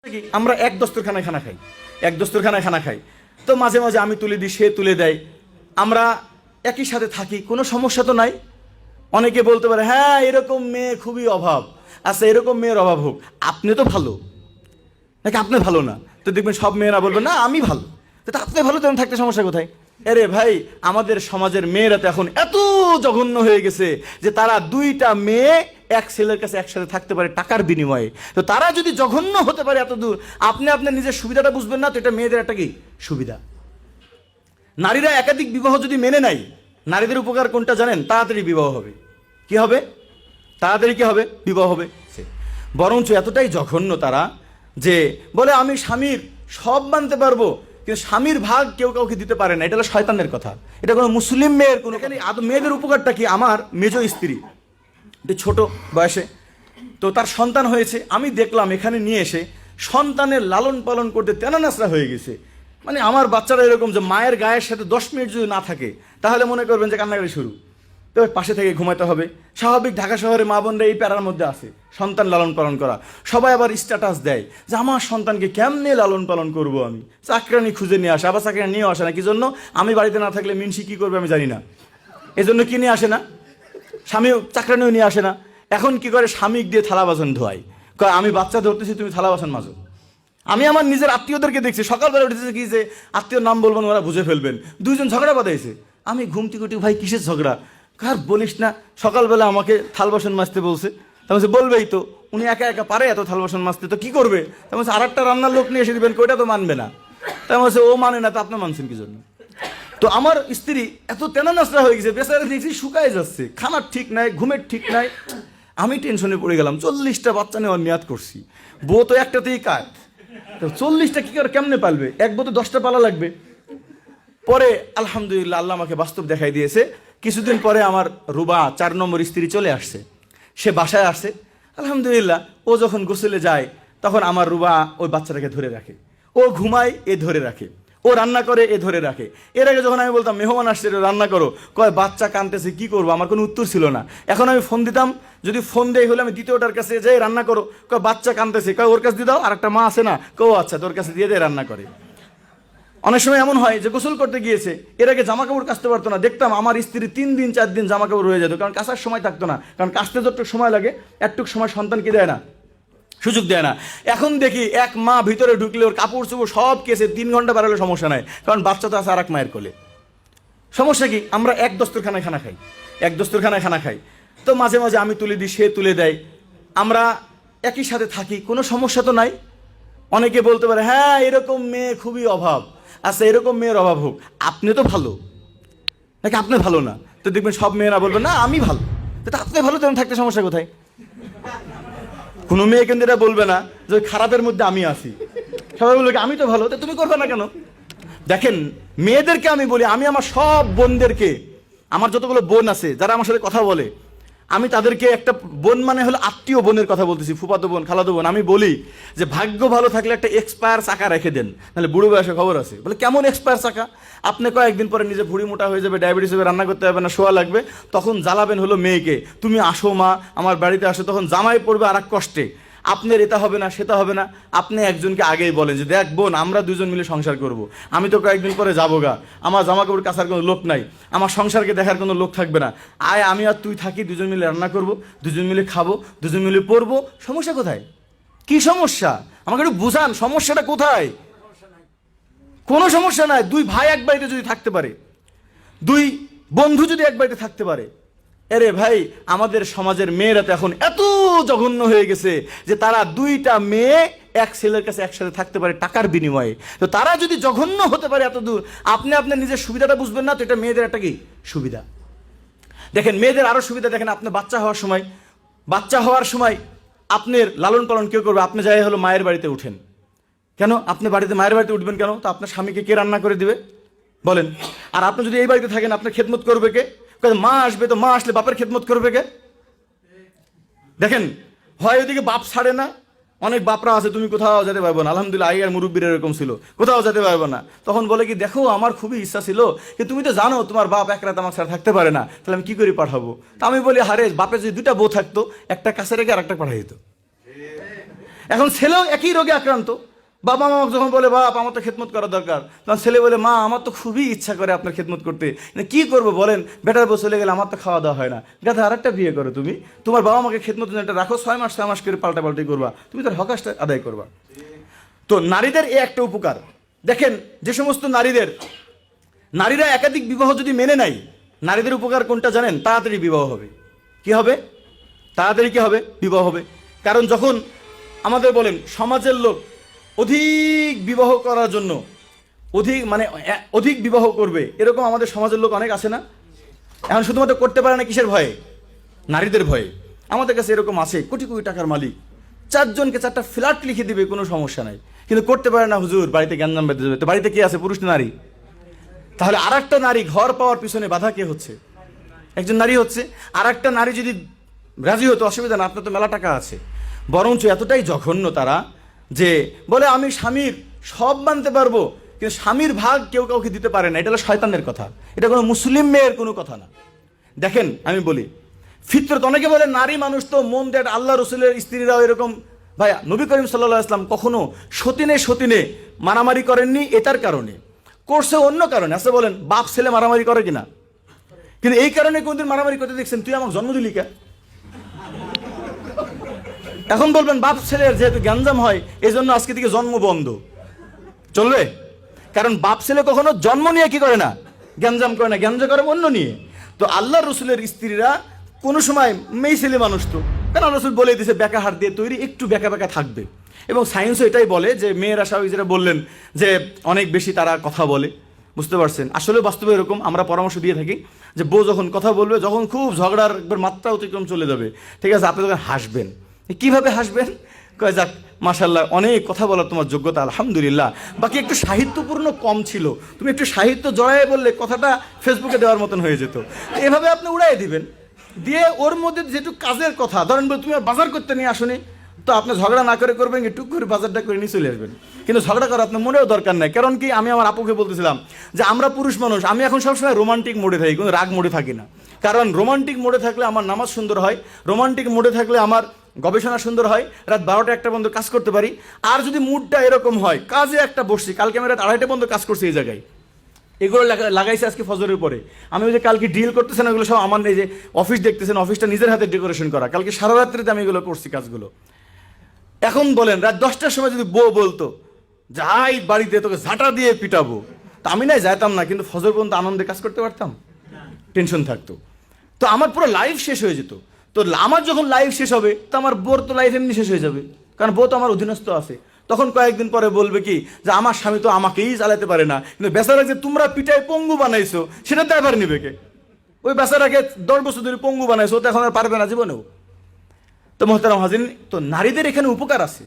কি আমরা এক দস্তরখানায় খানা খাই, এক দস্তরখানায় খানা খাই। তো মাঝে মাঝে আমি তুলে দিই, সে তুলে দেয়, আমরা একই সাথে থাকি, কোনো সমস্যা তো নাই। অনেকে বলতে পারে হ্যাঁ এরকম মেয়ে খুবই অভাব। আচ্ছা, এরকম মেয়ের অভাব হোক, আপনি তো ভালো নাকি আপনি ভালো না? তো দেখবেন সব মেয়েরা বলবে না আমি ভালো। তো আপনি ভালো, তেমন থাকতে সমস্যা কোথায়? আরে ভাই, আমাদের সমাজের মেয়েরা তো এখন এত জঘন্য হয়ে গেছে যে তারা দুইটা মেয়ে এক ছেলের কাছে একসাথে থাকতে পারে টাকার বিনিময়ে। তো তারা যদি জঘন্য হতে পারে এত দূর, আপনি আপনার নিজের সুবিধাটা বুঝবেন না? তো এটা মেয়েদের একটা কি সুবিধা। নারীরা একাধিক বিবাহ যদি মেনে নেয়, নারীদের উপকার কোনটা জানেন? তাড়াতাড়ি বিবাহ হবে। কি হবে? তাড়াতাড়ি কি হবে? বিবাহ হবে। বরঞ্চ এতটাই জঘন্য তারা যে বলে আমি স্বামীর সব মানতে পারবো, কিন্তু স্বামীর ভাগ কেউ কাউকে দিতে পারে না। এটা হলো শয়তানের কথা, এটা কোনো মুসলিম মেয়ের কোনো। এখানে মেয়েদের উপকারটা কি? আমার মেজ স্ত্রী ছোট বয়সে, তো তার সন্তান হয়েছে, আমি দেখলাম এখানে নিয়ে এসে সন্তানের লালন পালন করতে তেনানাসরা হয়ে গেছে। মানে আমার বাচ্চারা এরকম যে মায়ের গায়ের সাথে 10 মিনিট যদি না থাকে তাহলে মনে করবেন যে কান্নাকাটি শুরু। তো পাশে থেকে ঘুমাতে হবে। স্বাভাবিক ঢাকা শহরে মা বোনরা এই প্যারার মধ্যে আছে, সন্তান লালন পালন করা। সবাই আবার স্ট্যাটাস দেয় যে আমার সন্তানকে কেমনে লালন পালন করব আমি। চাকরানি খুঁজে নিয়ে আসে, আবার চাকরানি নিয়েও আসে না। কি জন্য? আমি বাড়িতে না থাকলে মিনসি কি করবে আমি জানি না, এজন্য কি নিয়ে আসে না। স্বামী চাকরানিও নিয়ে আসে না। এখন কি করে? স্বামী দিয়ে থালা বাসন ধোয়াই, কয় আমি বাচ্চা ধরতেছি তুমি থালা বাসন মাজো। আমি আমার নিজের আত্মীয়দেরকে দেখছি, সকালবেলা উঠেছে কি যে আত্মীয়র নাম বলবেন, ওরা বুঝে ফেলবেন, দুইজন ঝগড়া বাঁধাইছে। আমি ঘুমটি কুটি, ভাই কিসের ঝগড়া? কার বলিস না, সকালবেলা আমাকে থাল বাসন মাজতে বলছে। তার বলবেই তো, উনি একা একা পারে এত থাল বাসন মাজতে, তো কি করবে? তার আর একটা রান্নার লোক নিয়ে এসে দিবেন, ওইটা তো মানবে না। তার ও মানে না, তো আপনি মানছেন কি জন্য? তো আমার স্ত্রী এত তেনানাসরা হয়ে গেছে, বেচারা দেখছি শুকায় যাচ্ছে, খানার ঠিক নাই, ঘুমের ঠিক নাই। আমি টেনশনে পড়ে গেলাম। 40টা বাচ্চা নেওয়ার নিয়াত করছি, বউ তো একটাতেই কাজ। তো 40টা কি করে কেমনে পালবে? এক বউ তো 10টা পালা লাগবে। পরে আলহামদুলিল্লাহ আল্লাহ আমাকে বাস্তব দেখাই দিয়েছে। কিছুদিন পরে আমার রুবা 4 নম্বর স্ত্রী চলে আসছে, সে বাসায় আসছে। আলহামদুলিল্লাহ ও যখন গোসলে যায় তখন আমার রুবা ওই বাচ্চাটাকে ধরে রাখে। ও ঘুমায়, এ ধরে রাখে। ও রান্না করে, এ ধরে রাখে। এর আগে যখন আমি বলতাম মেহমান আসছে রান্না করো, কয় বাচ্চা কাঁদতেছে কি করবো, আমার কোনো উত্তর ছিল না। এখন আমি ফোন দিতাম, যদি ফোন দেই হলে আমি দ্বিতীয়টার কাছে যাই রান্না করো, কয় বাচ্চা কাঁদতেছে, কয় ওর কাছে দিয়ে দাও, আর একটা মা আছে না, কেউ আচ্ছা তোর কাছে দিয়ে দেয় রান্না করে। অনেক সময় এমন হয় যে গোসল করতে গিয়েছে, এর আগে জামা কাপড় কাচতে পারতো না, দেখতাম আমার স্ত্রী 3 দিন 4 দিন জামা কাপড় রয়ে যেত, কারণ কাচার সময় থাকতো না। কারণ কাচতে যতটুকু সময় লাগে একটুকু সময় সন্তানকে দেয় না, সুযোগ দেয় না। এখন দেখি এক মা ভিতরে ঢুকলে ওর কাপড় চোপড় সব কেসে 3 ঘন্টা বেরোলে সমস্যা নাই, কারণ বাচ্চা তো আছে আর এক মায়ের কোলে। সমস্যা কি? আমরা এক দস্তরখানায় খানা খাই, এক দস্তরখানায় খানা খাই। তো মাঝে মাঝে আমি তুলে দিই, সে তুলে দেয়, আমরা একই সাথে থাকি, কোনো সমস্যা তো নাই। অনেকে বলতে পারে হ্যাঁ এরকম মেয়ে খুবই অভাব। আচ্ছা, এরকম মেয়ের অভাব হোক, আপনি তো ভালো নাকি আপনি ভালো না? তো দেখবেন সব মেয়েরা বলবে না আমি ভালো। তো আপনি ভালো, তেমন থাকতে সমস্যা কোথায়? কোনো মেয়ে কিন্তু এটা বলবে না যে খারাপের মধ্যে আমি আছি। সবাই বলবে আমি তো ভালো, তো তুমি করবে না কেন? দেখেন, মেয়েদেরকে আমি বলি, আমি আমার সব বোনদেরকে, আমার যতগুলো বোন আছে যারা আমার সাথে কথা বলে, আমি তাদেরকে একটা বোন মানে হলো আত্মীয় বোনের কথা বলতেছি, ফুফাতো বোন, খালাতো বোন, আমি বলি যে ভাগ্য ভালো থাকলে একটা এক্সপায়ার চাকা রেখে দেন, নাহলে বুড়ো বয়সে খবর আছে। বলে কেমন এক্সপায়ার চাকা? আপনি কয়েকদিন পরে নিজে ভুড়ি মোটা হয়ে যাবে, ডায়াবেটিস হবে, রান্না করতে হবে না, শোয়া লাগবে, তখন জ্বালাবেন হলো মেয়েকে, তুমি আসো মা আমার বাড়িতে আসো, তখন জামাই পড়বে আর এক কষ্টে, আপনার এটা হবে না সেটা হবে না। আপনি একজনকে আগেই বলেন যে দেখ বোন আমরা দুজন মিলে সংসার করব, আমি তো কয়েকদিন পরে যাবো গা, আমার জামা কাপড় কাচার কোনো লোক নাই, আমার সংসারকে দেখার কোনো লোক থাকবে না, আয় আমি আর তুই থাকি, দুজন মিলে রান্না করব, দুজন মিলে খাবো, দুজন মিলে পড়বো। সমস্যা কোথায়? কি সমস্যা? আমাকে একটু বুঝান, সমস্যাটা কোথায়? কোনো সমস্যা নাই। দুই ভাই এক বাড়িতে যদি থাকতে পারে, দুই বন্ধু যদি এক বাড়িতে থাকতে পারে। আরে ভাই, আমাদের সমাজের মেয়েরা তো এখন এত জঘন্য হয়ে গেছে যে তারা দুইটা মেয়ে এক ছেলের কাছে একসাথে থাকতে পারে টাকার বিনিময়ে। তো তারা যদি জঘন্য হতে পারে এত দূর, আপনি আপনার নিজের সুবিধাটা বুঝবেন না? তো এটা মেয়েদের একটা কি সুবিধা। দেখেন মেয়েদের আরো সুবিধা, দেখেন আপনি বাচ্চা হওয়ার সময় আপনার লালন পালন কেউ করবে? আপনি যাই হলো মায়ের বাড়িতে উঠেন কেন? আপনি মায়ের বাড়িতে উঠবেন কেন? তো আপনার স্বামীকে কে রান্না করে দিবে বলেন? আর আপনি যদি এই বাড়িতে থাকেন আপনার খেদমত করবে কে? মা আসবে, তো মা আসলে বাপের খেদমত করবে কে? দেখেন, হয় ওইদিকে বাপ ছাড়ে না, অনেক বাপরা আছে তুমি কোথাও যেতে পারবো না, আলহামদুলিল্লাহ আগের মুরব্বীর এরকম ছিল, কোথাও যেতে পারবো না, তখন বলে কি দেখো আমার খুবই ইচ্ছা ছিল, কিন্তু তুমি তো জানো তোমার বাপ এক রাত আমার ছাড়া থাকতে পারে না, তাহলে আমি কি করে পাঠাবো? তা আমি বলি হারে, বাপের যদি 2টা বউ থাকতো, একটা কাছে রেখে আর একটা পাঠাই দিত। এখন ছেলেও একই রোগে আক্রান্ত। বাবা মা যখন বলে বাপ আমার তো খেদমত করা দরকার, তখন ছেলে বলে মা আমার তো খুবই ইচ্ছা করে আপনার খেদমত করতে, কি করবো বলেন, বেটার বউ চলে গেলে আমার তো খাওয়া দাওয়া হয় না, গাধা আর একটা বিয়ে করো তুমি, তোমার বাবা মাকে খেদমত একটা রাখো, 6 মাস করে পাল্টাপাল্টি করবা, তুমি তার হকাশটা আদায় করবা। তো নারীদের এই একটা উপকার দেখেন, যে সমস্ত নারীরা একাধিক বিবাহ যদি মেনে নেয়, নারীদের উপকার কোনটা জানেন? তাড়াতাড়ি বিবাহ হবে। কি হবে? তাড়াতাড়ি কি হবে? বিবাহ হবে। কারণ যখন আমাদের বলেন সমাজের লোক অধিক বিবাহ করার জন্য অধিক বিবাহ করবে, এরকম আমাদের সমাজের লোক অনেক আছে না? এখন শুধুমাত্র করতে পারে না কিসের ভয়ে? নারীদের ভয়ে। আমাদের কাছে এরকম আছে কোটি কোটি টাকার মালিক, 4 জনকে 4টা ফ্ল্যাট লিখে দিবে, কোনো সমস্যা নাই, কিন্তু করতে পারে না হুজুর, বাড়িতে গ্যাঞ্জাম বেঁধে যাবে। তো বাড়িতে কে আছে? পুরুষ না নারী? তাহলে আর একটা নারী ঘর পাওয়ার পিছনে বাধা কে হচ্ছে? একজন নারী হচ্ছে। আর একটা নারী যদি রাজি হতো, অসুবিধা না, আপনার তো মেলা টাকা আছে, বরঞ্চ এতটাই জঘন্য তারা যে বলে আমি স্বামীর সব মানতে পারবো, কিন্তু স্বামীর ভাগ কেউ কাউকে দিতে পারে না। এটা হলো শয়তানের কথা, এটা কোনো মুসলিম মেয়ের কোনো কথা না। দেখেন আমি বলি ফিতরত, অনেকে বলে নারী মানুষ তো মন দেয়, আল্লাহ রসুলের স্ত্রীরাও এরকম। ভাই, নবী করিম সাল্লাল্লাহু আলাইহি ওয়াসাল্লাম কখনো সতীনে মারামারি করেননি এটার কারণে, করছে অন্য কারণে। আচ্ছা বলেন, বাপ ছেলে মারামারি করে কিনা? কিন্তু এই কারণে কোনদিন মারামারি করতে দেখছেন? তুই আমাকে জন্ম দিলি কে? এখন বলবেন বাপ ছেলের যেহেতু গ্যাঞ্জাম হয় এই জন্য আজকে থেকে জন্ম বন্ধ, চলবে? কারণ বাপ ছেলে কখনো জন্ম নিয়ে কি করে না? গ্যাঞ্জাম করে না, গ্যাঞ্জাম করে অন্য নিয়ে। তো আল্লাহ রসুলের স্ত্রীরা কোনো সময় মেয়ে ছেলে মানুষ, তো কারণ রসুল বলে দিয়েছে বেকা হাড় দিয়ে তৈরি, একটু বেকা বেকা থাকবে। এবং সায়েন্সও এটাই বলে যে মেয়েরা স্বাভাবিক, যেটা বললেন যে অনেক বেশি তারা কথা বলে, বুঝতে পারছেন? আসলে বাস্তবে এরকম আমরা পরামর্শ দিয়ে থাকি যে বউ যখন কথা বলবে, যখন খুব ঝগড়ার একবার মাত্রা অতিক্রম চলে যাবে, ঠিক আছে, আপনি তখন হাসবেন। কিভাবে হাসবেন? কয় যাক মাশাল্লাহ, অনেক কথা বলার তোমার যোগ্যতা, আলহামদুলিল্লাহ, বাকি একটু সাহিত্যপূর্ণ কম ছিল, তুমি একটু সাহিত্য জড়ায় বললে কথাটা ফেসবুকে দেওয়ার মতন হয়ে যেত। এভাবে আপনি উড়াই দিবেন, দিয়ে ওর মধ্যে যেটু কাজের কথা, ধরেন তুমি আর বাজার করতে নিয়ে আসুনি, তো আপনি ঝগড়া না করে করবেন একটু করে বাজারটা করে নিয়ে চলে আসবেন। কিন্তু ঝগড়া করার আপনার মনেও দরকার নাই। কারণ কি, আমি আমার আপুকে বলতেছিলাম যে আমরা পুরুষ মানুষ, আমি এখন সবসময় রোমান্টিক মোডে থাকি, কোনো রাগ মোডে থাকি না। কারণ রোমান্টিক মোডে থাকলে আমার নামাজ সুন্দর হয়, রোমান্টিক মোডে থাকলে আমার গবেষণা সুন্দর হয়, রাত 12টা 1টা পর্যন্ত কাজ করতে পারি। আর যদি মুডটা এরকম হয়, কাজে একটা বসছি, কালকে আমি রাত 2:30 পর্যন্ত কাজ করছি এই জায়গায়, এগুলো লাগাইছে আজকে ফজরের পরে, আমি ওই যে কালকে ডিল করতেছেন ওগুলো সব আমার, এই যে অফিস দেখতেছেন, অফিসটা নিজের হাতে ডেকোরেশন করা, কালকে সারা রাত্রিতে আমি এগুলো করছি কাজগুলো। এখন বলেন রাত 10টার সময় যদি বউ বলতো যাই বাড়িতে তোকে ঝাঁটা দিয়ে পিটাবো, তা আমি নাই যাইতাম না, কিন্তু ফজর পর্যন্ত আনন্দে কাজ করতে পারতাম? টেনশন থাকতো, তো আমার পুরো লাইফ শেষ হয়ে যেত। তো আমার যখন লাইফ শেষ হবে, তো আমার বোর তো লাইফ এমনি শেষ হয়ে যাবে, কারণ বউ তো আমার অধীনস্থ আছে। তখন কয়েকদিন পরে বলবে কি যে আমার স্বামী তো আমাকেই চালাতে পারে না, কিন্তু বেচারা যে তোমরা পিটায় পঙ্গু বানাইছো সেটা তো এবার নিবে কে? ওই বেচারাকে 10 বছর ধরে পঙ্গু বানাইছো, তো এখন আর পারবে না জীবনেও। তো মোহতারাম হাজিরিন, তো নারীদের এখানে উপকার আছে।